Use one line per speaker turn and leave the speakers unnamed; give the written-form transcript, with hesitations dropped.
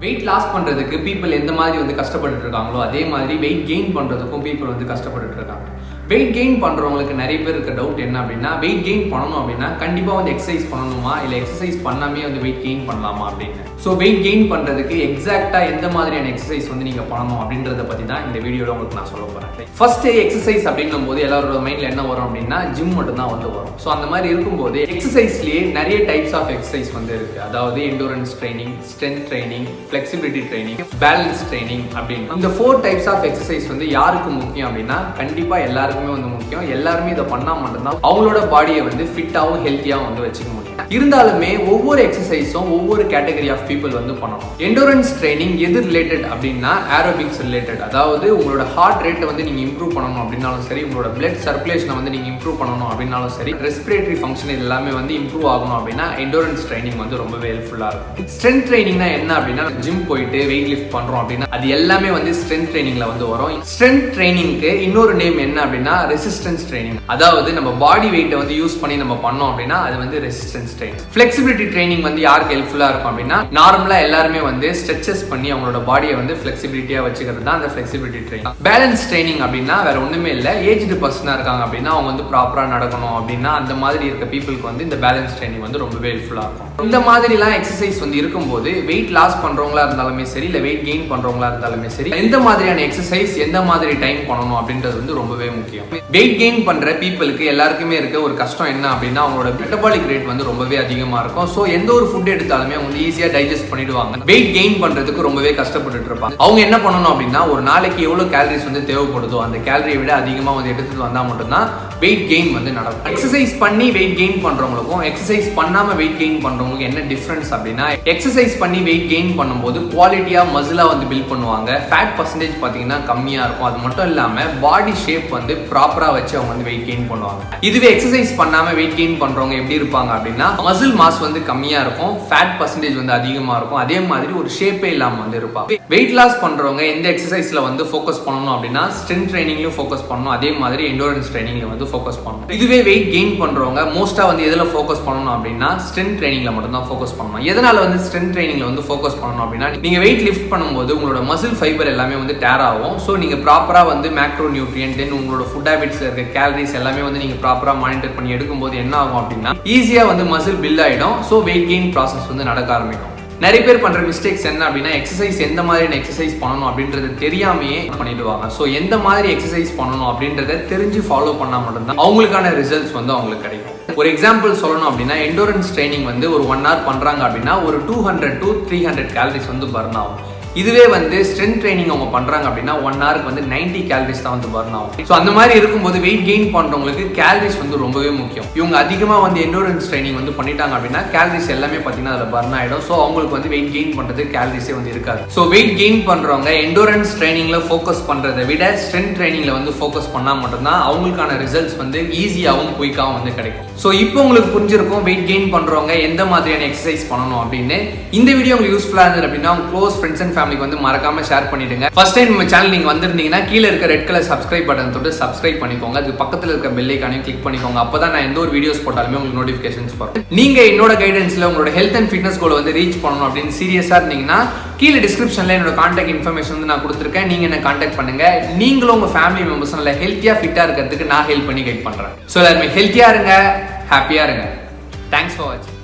Weight loss பண்றதுக்கு people எந்த மாதிரி வந்து கஷ்டப்பட்டு இருக்காங்களோ அதே மாதிரி வெயிட் கெயின் பண்றதுக்கும் பீப்புள் வந்து கஷ்டப்பட்டு இருக்காங்க. வெயிட் கெயின் பண்றவங்களுக்கு நிறைய பேர் இருக்க டவுட் என்ன அப்படின்னா, வெயிட் கெயின் பண்ணணும் அப்படின்னா கண்டிப்பா வந்து எக்ஸசைஸ் பண்ணணுமா இல்ல எக்ஸசைஸ் பண்ணாமே வந்து வெயிட் கெயின் பண்ணலாமா அப்படின்னு. ஸோ வெயிட் கெயின் பண்றதுக்கு எக்ஸாக்டா எந்த மாதிரியான எக்ஸசைஸ் வந்து நீங்க பண்ணணும் அப்படின்றத பத்தி தான் இந்த வீடியோல உங்களுக்கு நான் சொல்ல போறேன். ஃபர்ஸ்ட் எக்ஸசைஸ் அப்படின்னும் போது எல்லாரோட மைண்ட்ல என்ன வரும் அப்படின்னா ஜிம் மட்டும் தான் வந்து வரும். ஸோ அந்த மாதிரி இருக்கும்போது எக்ஸசைஸ்லயே நிறைய டைப்ஸ் ஆஃப் எக்ஸசைஸ் வந்து இருக்கு. அதாவது endurance training, strength training, flexibility training, balance training அப்படின்னு இந்த 4 டைப்ஸ் ஆஃப் எக்ஸசைஸ் வந்து யாருக்கு முக்கியம் அப்படின்னா கண்டிப்பா எல்லாருக்குமே வந்து முக்கியம். எல்லாருமே இதை பண்ணா மட்டும்தான் அவங்களோட பாடியை வந்து ஃபிட்டாவும் ஹெல்த்தியாவும் வந்து வச்சுக்க முடியும். இருந்தாலுமே ஒவ்வொரு எக்ஸசைஸும் ஒவ்வொரு கேட்டகரி ஆஃப் பீப்புள் வந்து பண்ணணும். எண்டூரன்ஸ் ட்ரைனிங் எது ரிலேட்டட் அப்படின்னா ஏரோபிக்ஸ் ரிலேட்டட். அதாவது உங்களோட ஹார்ட் ரேட்டை வந்து நீங்க இம்ப்ரூவ் பண்ணணும் அப்படின்னாலும் சரி, உங்களோட பிளட் சர்க்குலேஷனை வந்து நீங்க இம்ப்ரூவ் பண்ணணும் அப்படின்னாலும் சரி, ரெஸ்பிரேட்டரி ஃபங்க்ஷன் இது எல்லாமே வந்து இம்ப்ரூவ் ஆகணும் அப்படின்னா எண்டூரன்ஸ் ட்ரைனிங் வந்து ரொம்பவே ஹெல்ப்ஃபுல்லா இருக்கும். ஸ்ட்ரென்த் ட்ரைனிங்னா என்ன அப்படின்னா ஜிம் போயிட்டு வெயிட் லிஃப்ட் பண்றோம் அப்படின்னா அது எல்லாமே வந்து ஸ்ட்ரென்த் ட்ரைனிங்ல வந்து வரும். ஸ்ட்ரென்த் ட்ரைனிங்க்கு இன்னொரு நேம் என்ன அப்படின்னா ரெசிஸ்டன்ஸ் ட்ரைனிங். அதாவது நம்ம பாடி வெயிட்டை வந்து யூஸ் பண்ணி நம்ம பண்ணோம் அப்படின்னா அது வந்து ரெசிஸ்டன்ஸ் ட்ரைனிங். ஃபிளெக்சிபிலிட்டி ட்ரைனிங் வந்து யாருக்கு ஹெல்ப்ஃபுல்லா இருக்கும் அப்படின்னா நார்மலா எல்லாருமே வந்து ஸ்ட்ரெச்சஸ் பண்ணி அவங்களோட பாடியை வந்து ஃபிளெக்சிபிலிட்டியா வச்சுக்கிறது தான் அந்த ஃபிளெக்சிபிலிட்டி ட்ரைனிங். பேலன்ஸ் ட்ரைனிங் அப்படின்னா வேற ஒண்ணுமே இல்லை, ஏஜ்டு பர்சனா இருக்காங்க அப்படின்னா அவங்க வந்து ப்ராப்பரா நடக்கணும் அப்படின்னா அந்த மாதிரி இருக்க பீப்புளுக்கு வந்து இந்த பேலன்ஸ் ட்ரைனிங் வந்து ரொம்பவே ஹெல்ப்ஃபுல்லா இருக்கும். இந்த மாதிரிலாம் எக்ஸசைஸ் வந்து இருக்கும்போது வெயிட் லாஸ் பண்றவங்களா இருந்தாலுமே சரி இல்ல வெயிட் கெயின் பண்றவங்களா இருந்தாலுமே சரி எந்த மாதிரியான எக்ஸசைஸ் எந்த மாதிரி டைம் பண்ணணும் அப்படின்றது வந்து ரொம்பவே முக்கியம். வெயிட் கெயின் பண்ற பீப்புளுக்கு எல்லாருக்குமே இருக்க ஒரு கஷ்டம் என்ன அப்படின்னா அவங்களோட மெட்டபாலிக் ரேட் வந்து ரொம்பவே அதிகமா இருக்கும். சோ எந்த ஒரு ஃபுட் எடுத்தாலுமே அவங்க ஈஸியா டைஜஸ்ட் பண்ணிடுவாங்க. வெயிட் கெயின் பண்றதுக்கு ரொம்பவே கஷ்டப்பட்டு இருப்பாங்க. அவங்க என்ன பண்ணணும் அப்படின்னா ஒரு நாளைக்கு எவ்வளவு கேலரிஸ் வந்து தேவைப்படுதோ அந்த கேலரியை விட அதிகமா வந்து எடுத்துட்டு வந்தா மட்டும்தான் வெயிட் கெயின் வந்து நடக்கும். எக்ஸசைஸ் பண்ணி வெயிட் கெயின் பண்றவங்களுக்கும் எக்ஸசைஸ் பண்ணாம வெயிட் கெயின் பண்றவங்களுக்கு என்ன டிஃபரன்ஸ் அப்படின்னா எக்ஸசைஸ் பண்ணி வெயிட் கெயின் பண்ணும்போது குவாலிட்டியா மசிலா வந்து பில்ட் பண்ணுவாங்க. ஃபேட் பர்சன்டேஜ் பாத்தீங்கன்னா கம்மியா இருக்கும். அது மட்டும் இல்லாம பாடி ஷேப் வந்து ப்ராப்பரா வச்சு அவங்க வந்து வெயிட் கெயின் பண்ணுவாங்க. இதுவே எக்ஸசைஸ் பண்ணாம வெயிட் கெயின் பண்றவங்க எப்படி இருப்பாங்க அப்படின்னா மசில் மாஸ் வந்து கம்மியா இருக்கும், ஃபேட் பர்சன்டேஜ் வந்து அதிகமா இருக்கும், அதே மாதிரி ஒரு ஷேப்பே இல்லாம வந்து இருப்பாங்க. வெயிட் லாஸ் பண்றவங்க எந்த எக்ஸசைஸ்ல வந்து ஃபோக்கஸ் பண்ணணும் அப்படின்னா ஸ்ட்ரென்த் ட்ரைனிங்லயும் ஃபோக்கஸ் பண்ணணும், அதே மாதிரி எண்டூரன்ஸ் ட்ரைனிங்ல வந்து ஃபோக்கஸ் பண்ணணும். இதுவே வெயிட் கெயின் பண்றவங்க மோஸ்டா வந்து எதுல ஃபோக்கஸ் பண்ணணும் அப்படின்னா ஸ்ட்ரென்த் ட்ரைனிங்ல மட்டும் தான் ஃபோக்கஸ் பண்ணணும். எதனால வந்து ஸ்ட்ரென்த் ட்ரைனிங்ல வந்து ஃபோக்கஸ் பண்ணணும் அப்படின்னா நீங்க வெயிட் லிஃப்ட் பண்ணும்போது உங்களோட மசில் ஃபைபர் எல்லாமே வந்து டேர் ஆகும். ஸோ நீங்க ப்ராப்பரா வந்து மேக்ரோ நியூட்ரியன்ட் தென் உங்களோட ஃபுட் ஹேபிட்ஸ்ல இருக்க கேலரிஸ் எல்லாமே வந்து நீங்க ப்ராப்பரா மானிட்டர் பண்ணி எடுக்கும்போது என்ன ஆகும் அப்படின்னா ஈஸியா வந்து மசில் பில்ட் ஆயிடும். ஸோ வெயிட் கெயின் ப்ராசஸ் வந்து நடக்க ஆரம்பிக்கும். நிறைய பேர் பண்ற மிஸ்டேக்ஸ் என்ன அப்படின்னா எக்ஸசைஸ் எந்த மாதிரியான எக்ஸசைஸ் பண்ணணும் அப்படின்றது தெரியாமையே பண்ணிடுவாங்க. ஸோ எந்த மாதிரி எக்ஸசைஸ் பண்ணணும் அப்படின்றத தெரிஞ்சு ஃபாலோ பண்ணா மட்டும்தான் அவங்களுக்கான ரிசல்ட்ஸ் வந்து அவங்களுக்கு கிடைக்கும். ஒரு எக்ஸாம்பிள் சொல்லணும் அப்படின்னா எண்டூரன்ஸ் ட்ரைனிங் வந்து ஒரு 1 hour பண்றாங்க அப்படின்னா ஒரு 200 to 300 கேலரிஸ் வந்து பர்ன் ஆகும். இதுவே வந்து ஸ்ட்ரென்த் ட்ரைனிங் அவங்க பண்றாங்க அப்படின்னா 1 hourக்கு வந்து 90 கேலரிஸ் தான் வந்து பர்ன் ஆகும். ஸோ அந்த மாதிரி இருக்கும்போது வெயிட் கெயின் பண்றவங்களுக்கு கேலரிஸ் வந்து ரொம்பவே முக்கியம். இவங்க அதிகமா வந்து எண்டூரன்ஸ் ட்ரைனிங் வந்து பண்ணிட்டாங்க அப்படின்னா கேலரிஸ் எல்லாமே பார்த்தீங்கன்னா அதில் பர்ன் ஆயிடும். ஸோ அவங்களுக்கு வந்து வெயிட் கெயின் பண்றது கேலரிஸே வந்து இருக்காது. ஸோ வெயிட் கெயின் பண்றவங்க எண்டூரன்ஸ் ட்ரைனிங்ல ஃபோக்கஸ் பண்றதை விட ஸ்ட்ரென்த் ட்ரைனிங்ல வந்து ஃபோக்கஸ் பண்ணா மட்டும்தான் அவங்களுக்கான ரிசல்ட்ஸ் வந்து ஈஸியாகவும் குயிக்காகவும் வந்து கிடைக்கும். ஸோ இப்போ உங்களுக்கு புரிஞ்சிருக்கும் வெயிட் கெயின் பண்றவங்க எந்த மாதிரியான எக்ஸசைஸ் பண்ணணும் அப்படின்னு. இந்த வீடியோ உங்களுக்கு யூஸ்ஃபுல்லா இருந்தது அப்படின்னா உங்க க்ளோஸ் ஃப்ரெண்ட்ஸ் அண்ட் வந்து மறக்காம ஷேர் பண்ணிடுங்க. ஃபர்ஸ்ட் டைம் நம்ம சேனல் நீங்க வந்திருந்தீங்கன்னா கீழ இருக்க ரெட் கலர் சப்ஸ்கிரைப் பட்டன் தொட்டு சப்ஸ்கிரைப் பண்ணிக்கோங்க. அது பக்கத்துல இருக்க பெல் ஐகானையும் கிளிக் பண்ணிக்கோங்க. அப்பதான் நான் எந்த ஒரு வீடியோஸ் போட்டாலுமே உங்களுக்கு நோட்டிபிகேஷன்ஸ் வரும். நீங்க என்னோட கைடன்ஸ்ல உங்களோட ஹெல்த் அண்ட் ஃபிட்னஸ் கோலை வந்து ரீச் பண்ணணும் அப்படின்னு சீரியஸா இருந்தீங்கன்னா கீழ டிஸ்கிரிப்ஷன்ல என்னோட கான்டாக்ட் இன்ஃபர்மேஷன் வந்து நான் கொடுத்துருக்கேன். நீங்க என்ன கான்டாக்ட் பண்ணுங்க. நீங்களும் உங்க ஃபேமிலி மெம்பர்ஸ் நல்ல ஹெல்த்தியா ஃபிட்டா இருக்கிறதுக்கு நான் ஹெல்ப் பண்ணி கைட் பண்றேன். ஸோ எல்லாருமே ஹெல்த்தியா இருங்க, ஹாப்பியா இருங்க. தேங்க்ஸ் ஃபார் வாட்சிங்.